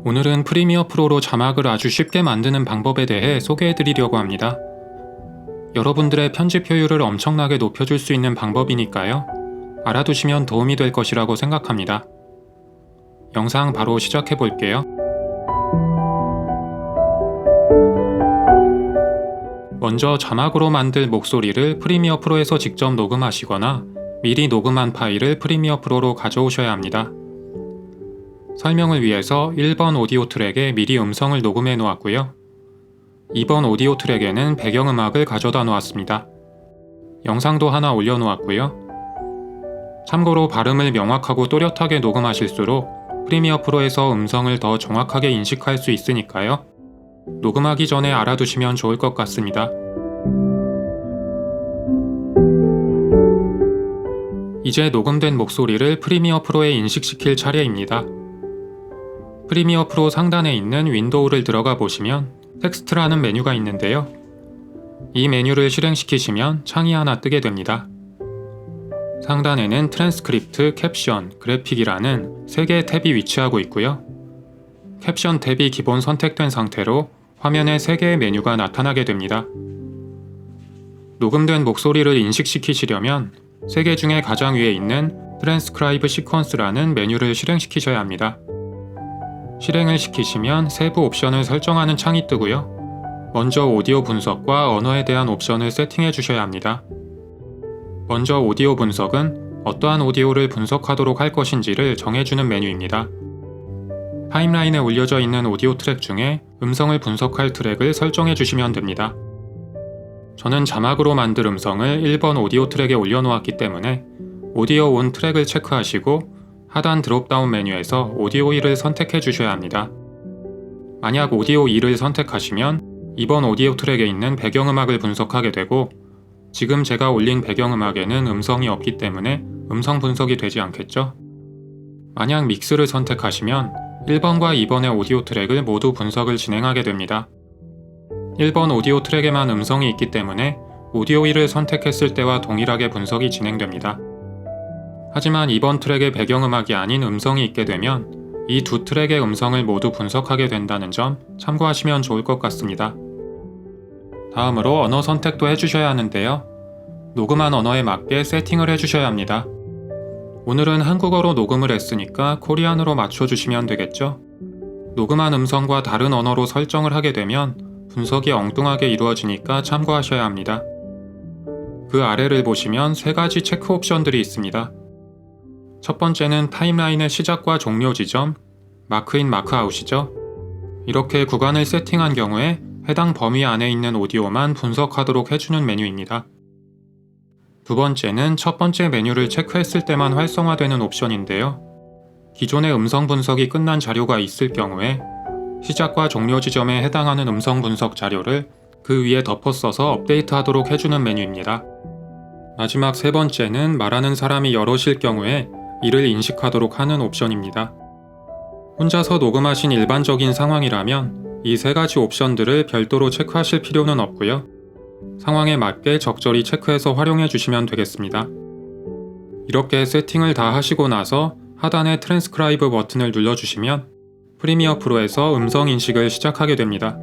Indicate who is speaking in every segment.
Speaker 1: 오늘은 프리미어 프로로 자막을 아주 쉽게 만드는 방법에 대해 소개해드리려고 합니다. 여러분들의 편집 효율을 엄청나게 높여줄 수 있는 방법이니까요. 알아두시면 도움이 될 것이라고 생각합니다. 영상 바로 시작해볼게요. 먼저 자막으로 만들 목소리를 프리미어 프로에서 직접 녹음하시거나 미리 녹음한 파일을 프리미어 프로로 가져오셔야 합니다. 설명을 위해서 1번 오디오 트랙에 미리 음성을 녹음해 놓았고요. 2번 오디오 트랙에는 배경음악을 가져다 놓았습니다. 영상도 하나 올려놓았고요. 참고로 발음을 명확하고 또렷하게 녹음하실수록 프리미어 프로에서 음성을 더 정확하게 인식할 수 있으니까요. 녹음하기 전에 알아두시면 좋을 것 같습니다. 이제 녹음된 목소리를 프리미어 프로에 인식시킬 차례입니다. 프리미어 프로 상단에 있는 윈도우를 들어가 보시면 텍스트라는 메뉴가 있는데요. 이 메뉴를 실행시키시면 창이 하나 뜨게 됩니다. 상단에는 트랜스크립트, 캡션, 그래픽이라는 3개의 탭이 위치하고 있고요. 캡션 탭이 기본 선택된 상태로 화면에 3개의 메뉴가 나타나게 됩니다. 녹음된 목소리를 인식시키시려면 3개 중에 가장 위에 있는 트랜스크라이브 시퀀스라는 메뉴를 실행시키셔야 합니다. 실행을 시키시면 세부 옵션을 설정하는 창이 뜨고요. 먼저 오디오 분석과 언어에 대한 옵션을 세팅해 주셔야 합니다. 먼저 오디오 분석은 어떠한 오디오를 분석하도록 할 것인지를 정해주는 메뉴입니다. 타임라인에 올려져 있는 오디오 트랙 중에 음성을 분석할 트랙을 설정해 주시면 됩니다. 저는 자막으로 만들 음성을 1번 오디오 트랙에 올려놓았기 때문에 오디오 온 트랙을 체크하시고 하단 드롭다운 메뉴에서 오디오 1을 선택해 주셔야 합니다. 만약 오디오 2를 선택하시면 이번 오디오 트랙에 있는 배경음악을 분석하게 되고 지금 제가 올린 배경음악에는 음성이 없기 때문에 음성 분석이 되지 않겠죠? 만약 믹스를 선택하시면 1번과 2번의 오디오 트랙을 모두 분석을 진행하게 됩니다. 1번 오디오 트랙에만 음성이 있기 때문에 오디오 1을 선택했을 때와 동일하게 분석이 진행됩니다. 하지만 이번 트랙의 배경음악이 아닌 음성이 있게 되면 이 두 트랙의 음성을 모두 분석하게 된다는 점 참고하시면 좋을 것 같습니다. 다음으로 언어 선택도 해주셔야 하는데요. 녹음한 언어에 맞게 세팅을 해주셔야 합니다. 오늘은 한국어로 녹음을 했으니까 코리안으로 맞춰주시면 되겠죠? 녹음한 음성과 다른 언어로 설정을 하게 되면 분석이 엉뚱하게 이루어지니까 참고하셔야 합니다. 그 아래를 보시면 3가지 체크 옵션들이 있습니다. 첫 번째는 타임라인의 시작과 종료 지점, 마크인 마크아웃이죠. 이렇게 구간을 세팅한 경우에 해당 범위 안에 있는 오디오만 분석하도록 해주는 메뉴입니다. 두 번째는 첫 번째 메뉴를 체크했을 때만 활성화되는 옵션인데요. 기존의 음성 분석이 끝난 자료가 있을 경우에 시작과 종료 지점에 해당하는 음성 분석 자료를 그 위에 덮어 써서 업데이트하도록 해주는 메뉴입니다. 마지막 세 번째는 말하는 사람이 여럿일 경우에 이를 인식하도록 하는 옵션입니다. 혼자서 녹음하신 일반적인 상황이라면 이 3가지 옵션들을 별도로 체크하실 필요는 없고요. 상황에 맞게 적절히 체크해서 활용해 주시면 되겠습니다. 이렇게 세팅을 다 하시고 나서 하단의 트랜스크라이브 버튼을 눌러주시면 프리미어 프로에서 음성 인식을 시작하게 됩니다.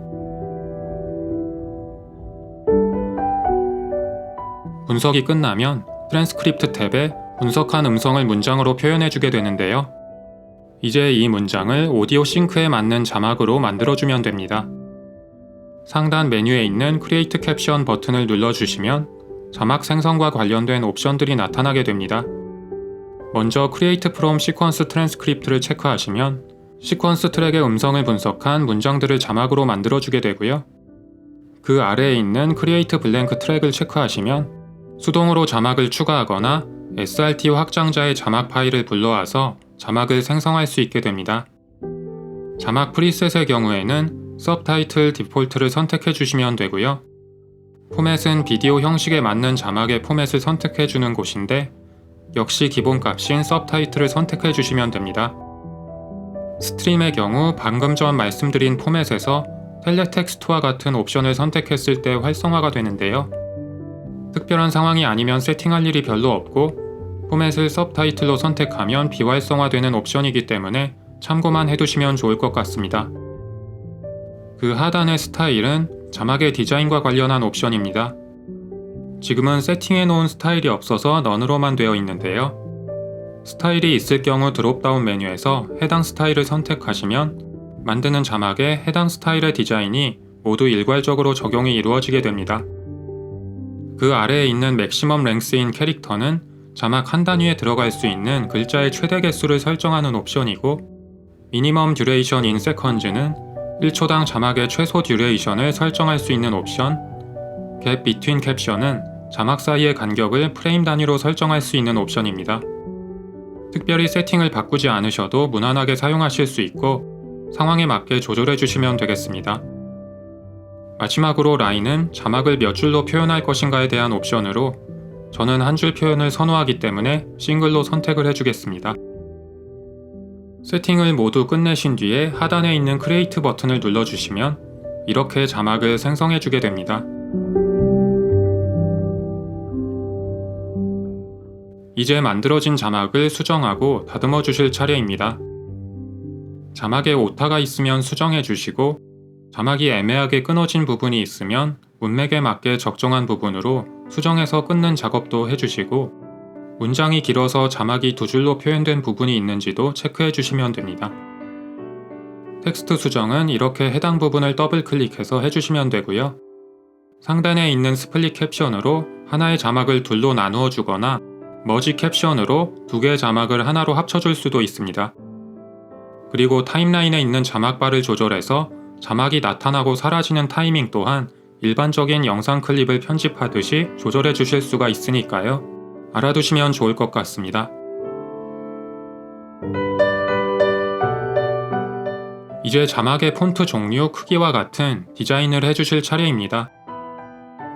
Speaker 1: 분석이 끝나면 트랜스크립트 탭에 분석한 음성을 문장으로 표현해주게 되는데요. 이제 이 문장을 오디오 싱크에 맞는 자막으로 만들어주면 됩니다. 상단 메뉴에 있는 크리에이트 캡션 버튼을 눌러주시면 자막 생성과 관련된 옵션들이 나타나게 됩니다. 먼저 크리에이트 프롬 시퀀스 트랜스크립트를 체크하시면 시퀀스 트랙의 음성을 분석한 문장들을 자막으로 만들어주게 되고요. 그 아래에 있는 크리에이트 블랭크 트랙을 체크하시면 수동으로 자막을 추가하거나 SRT 확장자의 자막 파일을 불러와서 자막을 생성할 수 있게 됩니다. 자막 프리셋의 경우에는 서브타이틀 디폴트를 선택해 주시면 되고요. 포맷은 비디오 형식에 맞는 자막의 포맷을 선택해 주는 곳인데 역시 기본값인 서브타이틀을 선택해 주시면 됩니다. 스트림의 경우 방금 전 말씀드린 포맷에서 텔레텍스트와 같은 옵션을 선택했을 때 활성화가 되는데요. 특별한 상황이 아니면 세팅할 일이 별로 없고 포맷을 서브타이틀로 선택하면 비활성화되는 옵션이기 때문에 참고만 해두시면 좋을 것 같습니다. 그 하단의 스타일은 자막의 디자인과 관련한 옵션입니다. 지금은 세팅해 놓은 스타일이 없어서 넌으로만 되어 있는데요. 스타일이 있을 경우 드롭다운 메뉴에서 해당 스타일을 선택하시면 만드는 자막에 해당 스타일의 디자인이 모두 일괄적으로 적용이 이루어지게 됩니다. 그 아래에 있는 맥시멈 랭스인 캐릭터는 자막 한 단위에 들어갈 수 있는 글자의 최대 개수를 설정하는 옵션이고, 미니멈 듀레이션 인 세컨즈는 1초당 자막의 최소 듀레이션을 설정할 수 있는 옵션, 갭 비트윈 캡션은 자막 사이의 간격을 프레임 단위로 설정할 수 있는 옵션입니다. 특별히 세팅을 바꾸지 않으셔도 무난하게 사용하실 수 있고 상황에 맞게 조절해 주시면 되겠습니다. 마지막으로 라인은 자막을 몇 줄로 표현할 것인가에 대한 옵션으로 저는 한 줄 표현을 선호하기 때문에 싱글로 선택을 해주겠습니다. 세팅을 모두 끝내신 뒤에 하단에 있는 크리에이트 버튼을 눌러주시면 이렇게 자막을 생성해주게 됩니다. 이제 만들어진 자막을 수정하고 다듬어 주실 차례입니다. 자막에 오타가 있으면 수정해 주시고, 자막이 애매하게 끊어진 부분이 있으면 문맥에 맞게 적정한 부분으로 수정해서 끊는 작업도 해주시고, 문장이 길어서 자막이 두 줄로 표현된 부분이 있는지도 체크해 주시면 됩니다. 텍스트 수정은 이렇게 해당 부분을 더블 클릭해서 해주시면 되고요. 상단에 있는 스플릿 캡션으로 하나의 자막을 둘로 나누어 주거나 머지 캡션으로 두 개의 자막을 하나로 합쳐줄 수도 있습니다. 그리고 타임라인에 있는 자막바를 조절해서 자막이 나타나고 사라지는 타이밍 또한 일반적인 영상 클립을 편집하듯이 조절해 주실 수가 있으니까요. 알아두시면 좋을 것 같습니다. 이제 자막의 폰트 종류, 크기와 같은 디자인을 해주실 차례입니다.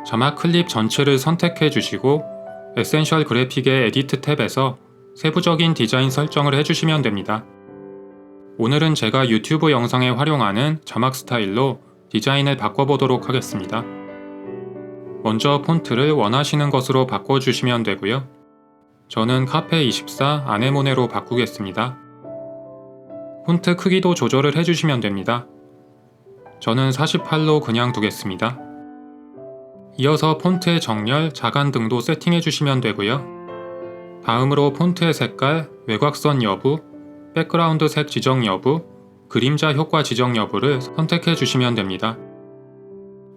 Speaker 1: 자막 클립 전체를 선택해 주시고 에센셜 그래픽의 에디트 탭에서 세부적인 디자인 설정을 해주시면 됩니다. 오늘은 제가 유튜브 영상에 활용하는 자막 스타일로 디자인을 바꿔보도록 하겠습니다. 먼저 폰트를 원하시는 것으로 바꿔주시면 되고요. 저는 카페24 아네모네로 바꾸겠습니다. 폰트 크기도 조절을 해주시면 됩니다. 저는 48로 그냥 두겠습니다. 이어서 폰트의 정렬, 자간 등도 세팅해 주시면 되고요. 다음으로 폰트의 색깔, 외곽선 여부, 백그라운드 색 지정 여부, 그림자 효과 지정 여부를 선택해 주시면 됩니다.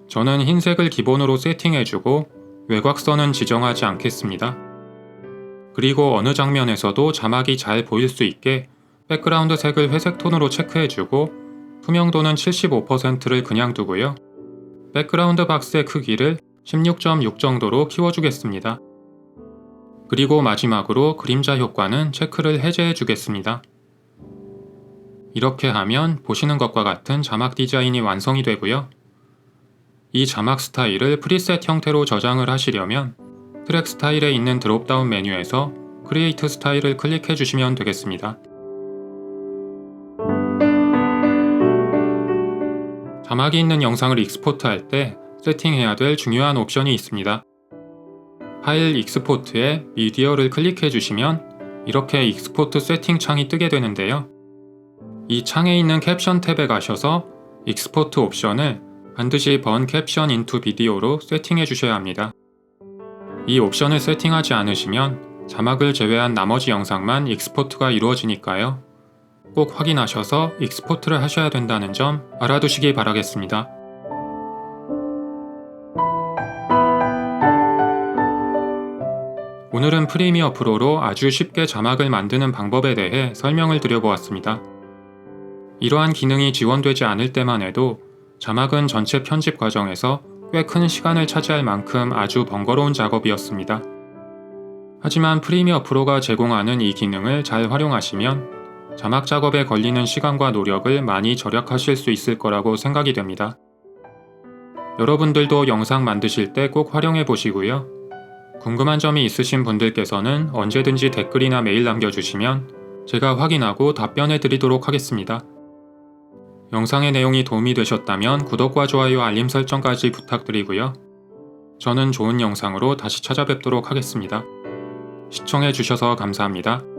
Speaker 1: 저는 흰색을 기본으로 세팅해 주고 외곽선은 지정하지 않겠습니다. 그리고 어느 장면에서도 자막이 잘 보일 수 있게 백그라운드 색을 회색 톤으로 체크해 주고 투명도는 75%를 그냥 두고요. 백그라운드 박스의 크기를 16.6 정도로 키워주겠습니다. 그리고 마지막으로 그림자 효과는 체크를 해제해 주겠습니다. 이렇게 하면 보시는 것과 같은 자막 디자인이 완성이 되고요. 이 자막 스타일을 프리셋 형태로 저장을 하시려면 트랙 스타일에 있는 드롭다운 메뉴에서 크리에이트 스타일을 클릭해 주시면 되겠습니다. 자막이 있는 영상을 익스포트할 때 세팅해야 될 중요한 옵션이 있습니다. 파일 익스포트에 미디어를 클릭해 주시면 이렇게 익스포트 세팅 창이 뜨게 되는데요. 이 창에 있는 캡션 탭에 가셔서 익스포트 옵션을 반드시 Burn Caption into Video로 세팅해 주셔야 합니다. 이 옵션을 세팅하지 않으시면 자막을 제외한 나머지 영상만 익스포트가 이루어지니까요. 꼭 확인하셔서 익스포트를 하셔야 된다는 점 알아두시기 바라겠습니다. 오늘은 프리미어 프로로 아주 쉽게 자막을 만드는 방법에 대해 설명을 드려보았습니다. 이러한 기능이 지원되지 않을 때만 해도 자막은 전체 편집 과정에서 꽤 큰 시간을 차지할 만큼 아주 번거로운 작업이었습니다. 하지만 프리미어 프로가 제공하는 이 기능을 잘 활용하시면 자막 작업에 걸리는 시간과 노력을 많이 절약하실 수 있을 거라고 생각이 됩니다. 여러분들도 영상 만드실 때 꼭 활용해 보시고요. 궁금한 점이 있으신 분들께서는 언제든지 댓글이나 메일 남겨주시면 제가 확인하고 답변해 드리도록 하겠습니다. 영상의 내용이 도움이 되셨다면 구독과 좋아요, 알림 설정까지 부탁드리고요. 저는 좋은 영상으로 다시 찾아뵙도록 하겠습니다. 시청해 주셔서 감사합니다.